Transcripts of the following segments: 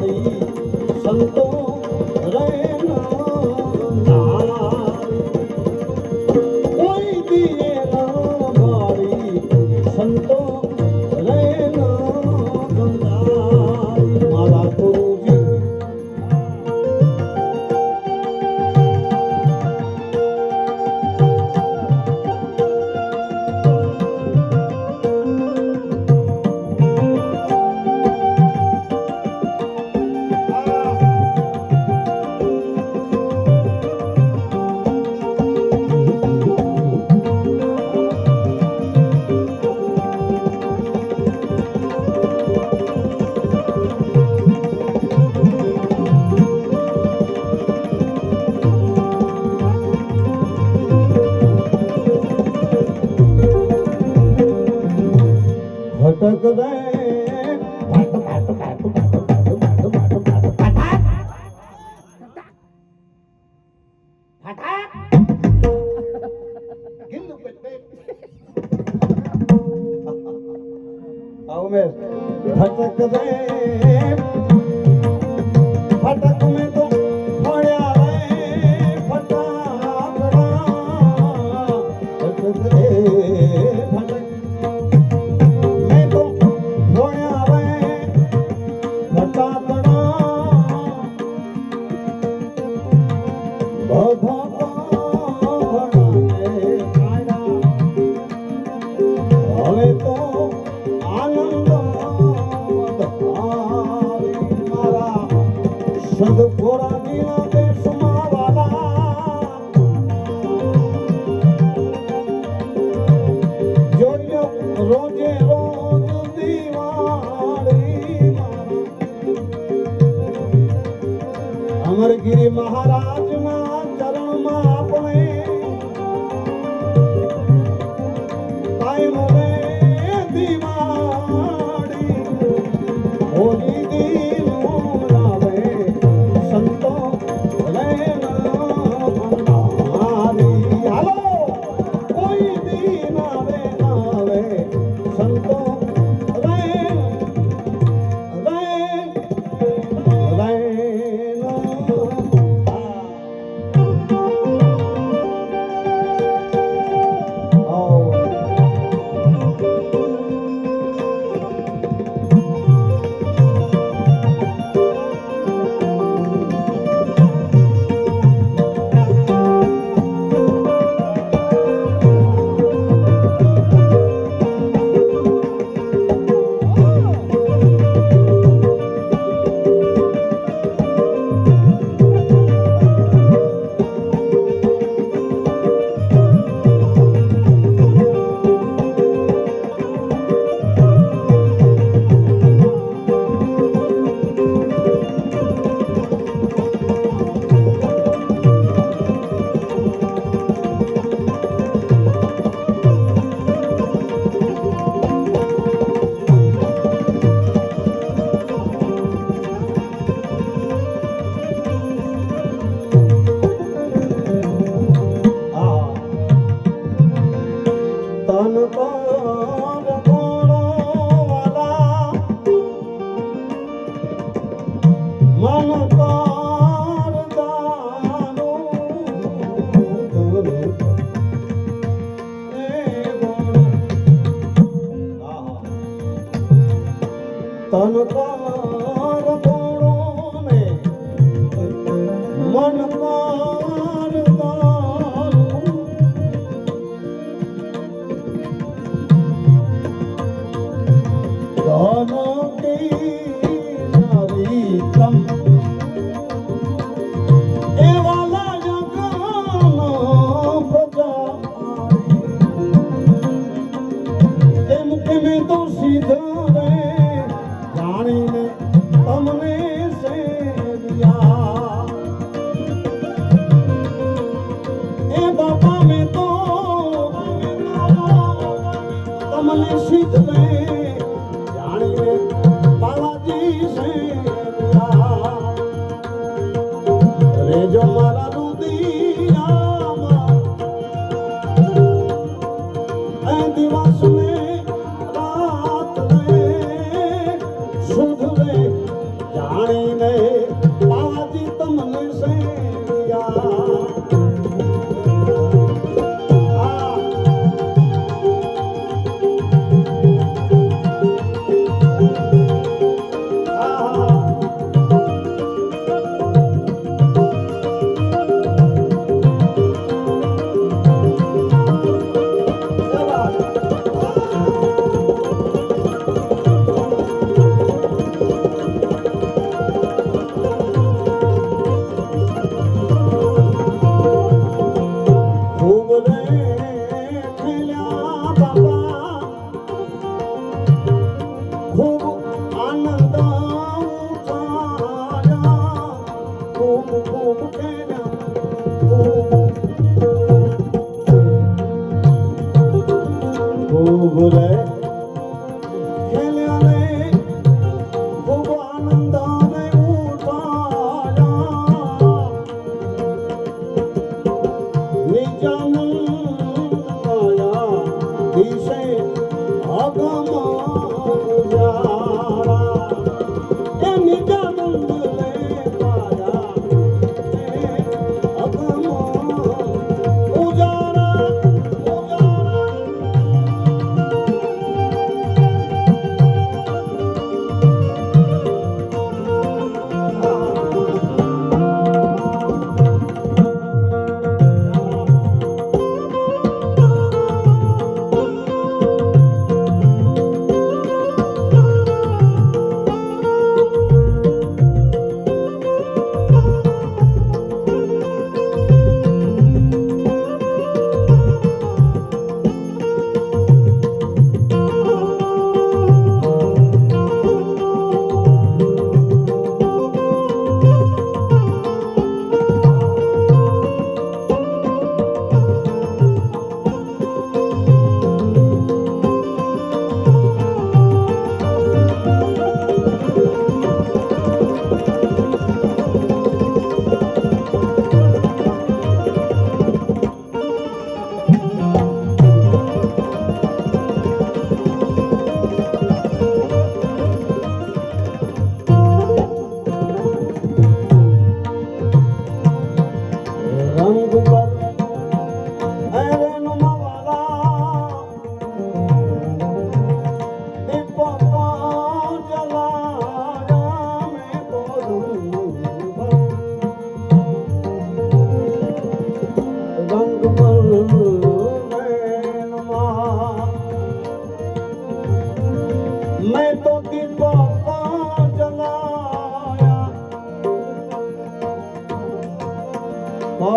મારી સંતો કોઈ દીએ ના મારી સંતો મારા ગુરુજી ભટક રે ભટક રે ફટક મેં તો ફળ્યા રે ફટાકડા ભટક રે ફટક મેં તો ફળ્યા રે ફટાકડા હવે તો આનંદ સદગોરા દીના દેશમાં વાલા જોજો રોજે રોજ દિવાળી અમરગીરી મહારાજના ચરણમાં આપણે કાયમ રે દિવાળી હોલી દીનું લાવે સંતો હાલો કોઈ દીન આવે આવે સંતો તન પર ગુણો વાલા મન પર દારૂ તન પર ગુણો ને મન પર દારૂ दोनों की नारी कम ए वाला जगानो प्रजा केम केमे तो सीधा रे जानी ने तमने से दिया ए बाबा में तो तमने सीध रे बालाजी से रे जो मारा रुदिया दिवस में रात में सुध रे जानी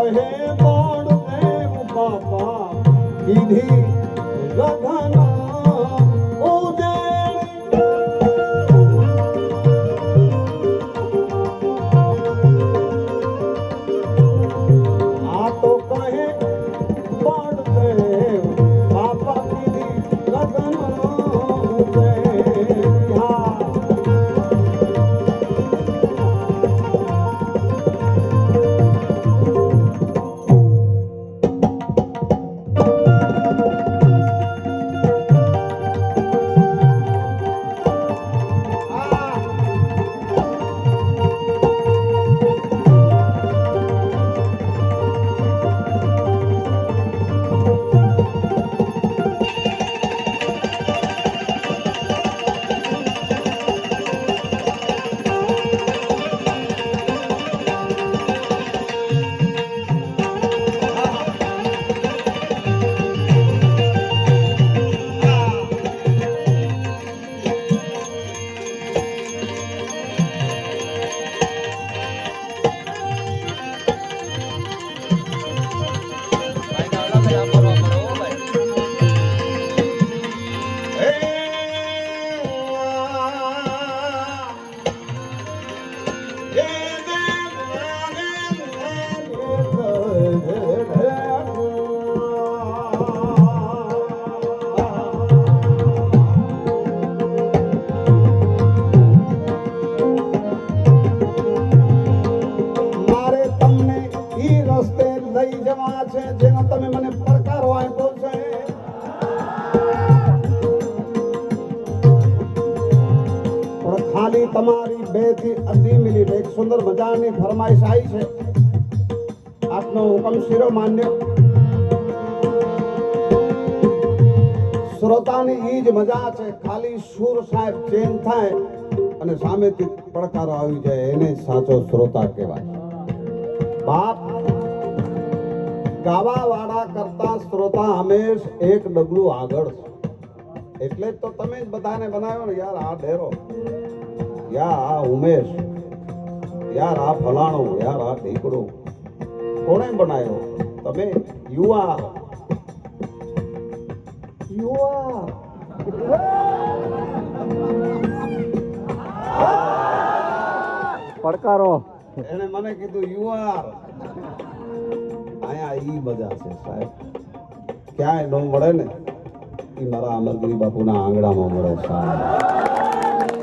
કહે બોડ દેવ બાપા કીધી લગન આ તો કહે બોડ દેવ બાપા કીધી લગન લઈ જવા છે જેનો તમે મને પડકારો આપ્યો છે પણ ખાલી તમારી 2 થી 2.5 મિનિટ એક સુંદર મજાની ફરમાઈશ આવી છે આપનો હુકમ શિરો માન્ય શ્રોતાની ઈ જ મજા છે ખાલી સુર સાહેબ ચેન્જ થાય અને સામેથી પડકારો આવી જાય એને સાચો શ્રોતા કહેવાય બાપ ગાવા વાળા કરતા શ્રોતા હંમેશ એક ડગલું આગળ છે એટલે જ તો તમે જ બધાને બનાવ્યો ને યાર આ ડેરો યાર આ ઉમેશ યાર આ ફલાણું યાર આ ઢીકડું કોણે બનાવ્યો તમે યુવા પડકારો એને મને કીધું યુવા આયા ઈ મજા છે સાહેબ ક્યાંય ન મળે ને ઈ મારા અમરગીરી બાપુના આંગણામાં મળે સાહેબ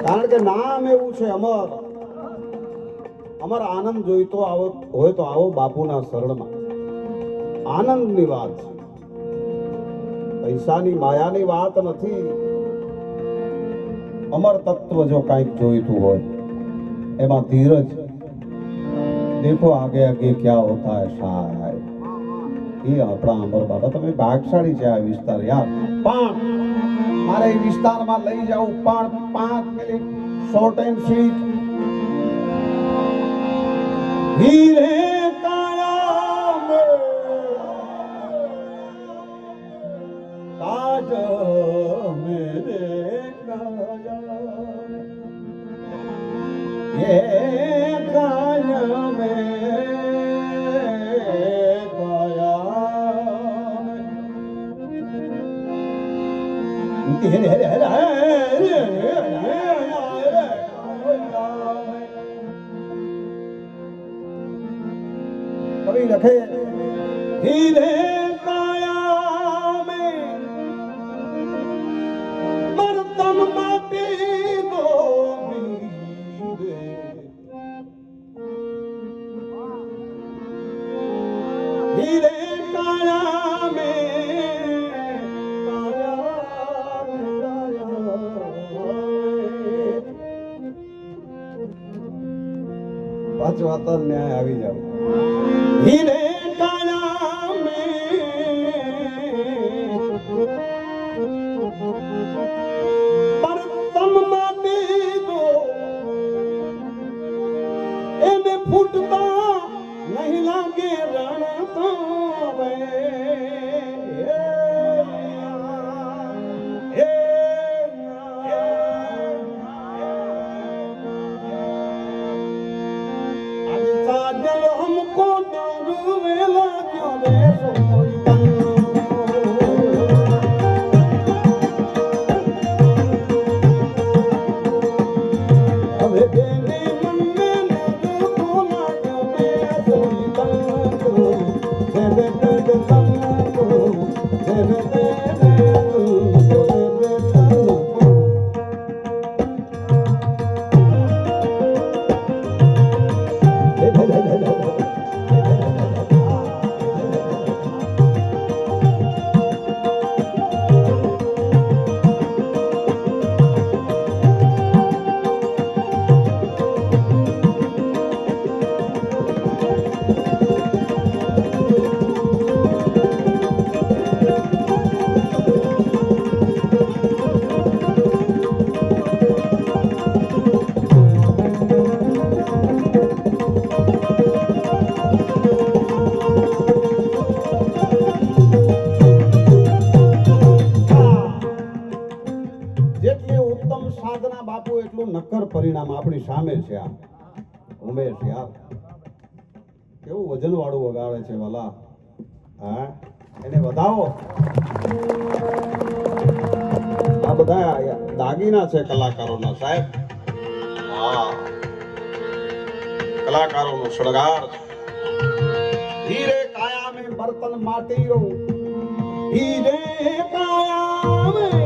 કારણ કે નામ એવું છે અમર અમર આનંદ જોઈતો આવો હોય તો આવો બાપુના શરણમાં આનંદની વાત છે પૈસાની માયાની વાત નથી અમર તત્વ જો કંઈક જોઈતું હોય એમાં ધીરજ देखो आगे आगे क्या होता है साहब ये अपना अमर बाबा તમે ભાગશાળી છે આ વિસ્તાર યાર પણ મારે એ વિસ્તારમાં લઈ જાવ પણ 5 મિનિટ શોર્ટ એન્ડ સ્વીટ હીરે કાયા મે કાજ મેરે કાયા ये काया में कभी रखे हीरे काया में बर्तन माटी दो हीरे काया में पांचवा न्याय આવી જાવ हीरे काया में बर्तन माटी दो એને ફૂટતા નહીં લાગે રણ તો हमको વેલા ક્યો રે સોઈ તન હવે બેને મને નગ બોલા ક્યો રે સોઈ તન દે દે દે તન દે દે દે સાધના બાપુ એટલું નક્કર પરિણામ આપણી સામે છે. આ ઉમેશ યાર કેવું વજન વાળું વગાડે છે વાલા. હા એને વધાવો. આ બધા દાગીના છે કલાકારોના સાહેબ. હા કલાકારોનો શણગાર. હીરે કાયા में बर्तन माटी रो हीरे काया में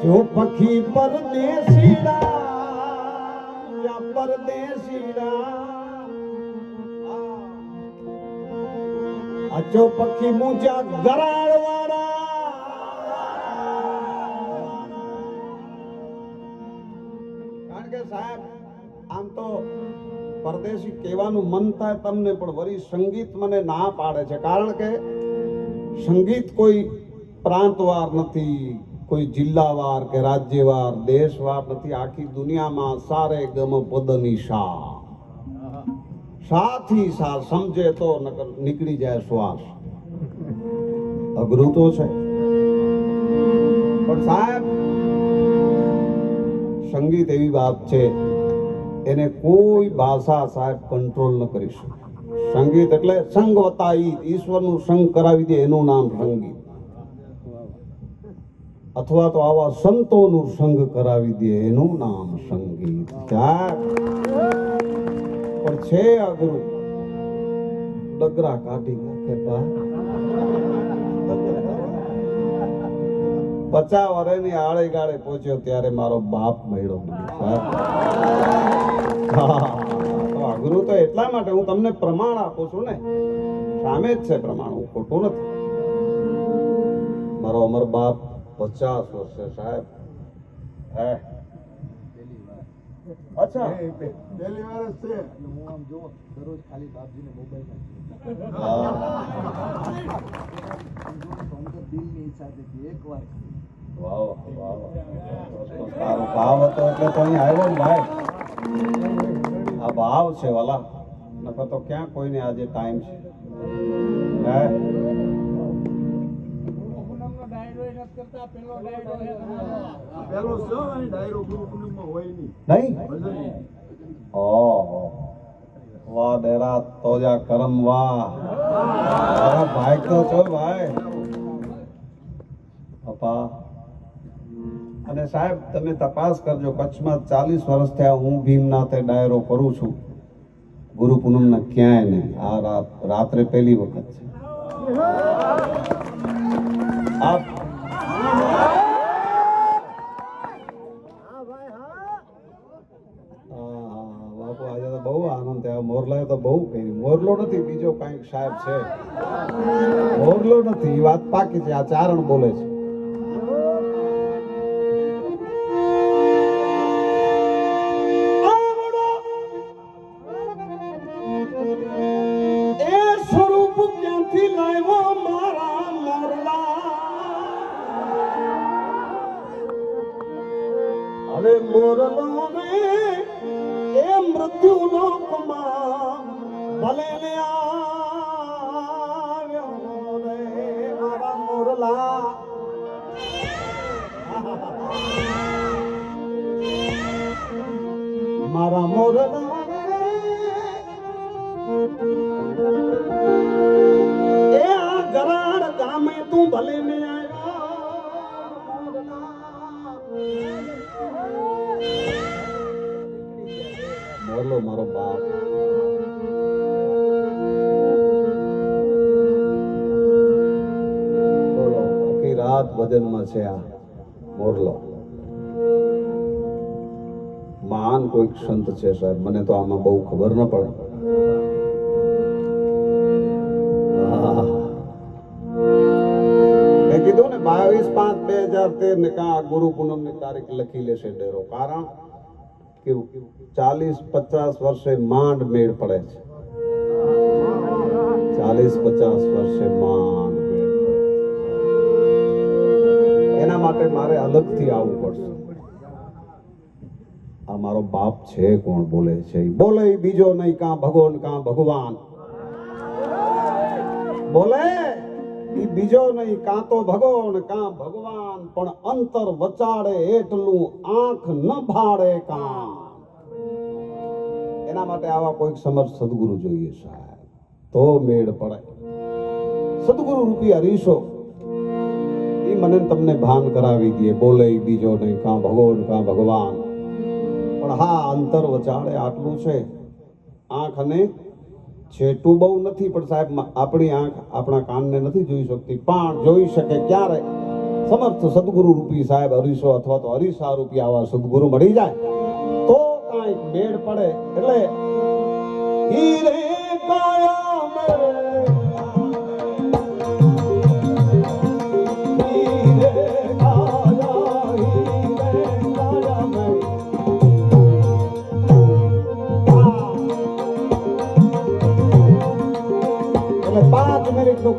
जो पखी परदेसीड़ा या परदेसीड़ा अचो पखी मुझा गराड़ वाला. કારણ કે સાહેબ આમ તો પરદેશી કહેવાનું મન થાય તમને પણ વળી સંગીત મને ના પાડે છે. કારણ કે સંગીત કોઈ પ્રાંતવાર નથી, કોઈ જિલ્લાવાર કે રાજ્યવાર દેશવાર નથી. આખી દુનિયામાં સારે ગમ પદની સા સાથી સા સમજે તો નીકળી જાય શ્વાસ. અઘરું તો છે પણ સાહેબ સંગીત એવી વાત છે એને કોઈ ભાષા સાહેબ કંટ્રોલ ન કરી શકે. સંગીત એટલે સંગવતાઈ, ઈશ્વરનું સંગ કરાવી દે એનું નામ સંગીત. અથવા તો આવા સંતોનું સંગ કરાવી દે એનું નામ સંગીત. પણ છે અઘરું. ડગરા કાઢી નાખે પા 50 વર્ષની આળે ગાળે પહોંચ્યો ત્યારે મારો બાપ મળ્યો. અઘરું તો એટલા માટે હું તમને પ્રમાણ આપું છું ને, સામે જ છે પ્રમાણ, હું ખોટું નથી. મારો અમર બાપ 50 વર્ષે સાહેબ. હે અચ્છા પહેલી વાર છે. હું આમ જો દરરોજ ખાલી બાપજીને મોબાઈલ દિલની ઈચ્છા હતી એકવાર. વાહ વાહ તારો ભાવ હતો એટલે તો અહીં આવ્યો ને ભાઈ. આ ભાવ છે વાલા, નકર તો ક્યાં કોઈને આજે ટાઈમ છે. હે વાહ ડેરા તોજા કરમ વાહ. ભાઈ તો છો ભાઈ પપ્પા. અને સાહેબ તમે તપાસ કરજો, કચ્છમાં 40 વર્ષ થયા હું ભીમનાથે ડાયરો કરું છું. ગુરુ પૂનમના ક્યાંય નહીં. આ રાત્રે પહેલી વખત છે. આપ બાપુ આજે તો બહુ આનંદ થયો. મોરલાએ તો બહુ કરી. મોરલો નથી, બીજો કઈક સાહેબ છે. મોરલો નથી, એ વાત પાકી છે. આ ચારણ બોલે છે. એ સ્વરૂપ ક્યાં થી લાવ્યો મારા મોરલા હવે મોરલો મે એ મૃત્યુ લોકમાં ભલે ને આવ્યો રે મારા મોરલા મારા મોરલા એ આ ગરાડ ગામે તું ભલે ને મોરલો મારો બાપ બોલો આખી રાત ભજનમાં છે આ મોરલો મહાન કોઈક સંત છે સાહેબ મને તો આમાં બહુ ખબર ન પડે મેં કીધું ને 22/5/2013 ને કા ગુરુ પૂનમ ની તારીખ લખી લેશે ડેરો કારણ કે 40-50 વર્ષે માંડ મેળ પડે છે 40-50 વર્ષે માંડ મેળ પડે એના માટે મારે અલગથી આવવું પડશે આ મારો બાપ છે કોણ બોલે છે બોલે બીજો નહીં કાં ભગવાન કાં ભગવાન બોલે ઈ બીજો નહીં કાં તો ભગવાન કાં ભગવાન પણ અંતર વચાડે એટલું આંખ ન ભાડે કાં એના માટે આવા કોઈક સમર્થ સદગુરુ જોઈએ સાહેબ તો મેળ પડે સદગુરુ રૂપી હરીશો ઈ મને તમને ભાન કરાવી દે બોલે બીજો નહીં કાં ભગવાન કાં ભગવાન પણ હા અંતર વચાડે આટલું છે આંખ અને છેટું બહુ નથી પણ સાહેબ આપણી આંખ આપણા કાનને નથી જોઈ શકતી પણ જોઈ શકે ક્યારે સમર્થ સદગુરુ રૂપી સાહેબ હરીશો અથવા તો હરીશા રૂપી આવા સદગુરુ મળી જાય તો કાંઈક મેળ પડે એટલે હીરે કાયા મેરે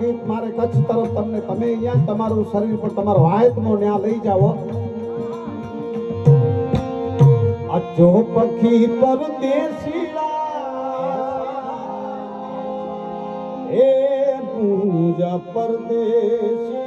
ગીત મારે કચ્છ તરફ તમને તમે અહીંયા તમારું શરીર પર તમારો હાથનો ન્યા લઈ જાઓ અજો પખી પરદેશીડા એ પૂજા પરદેશી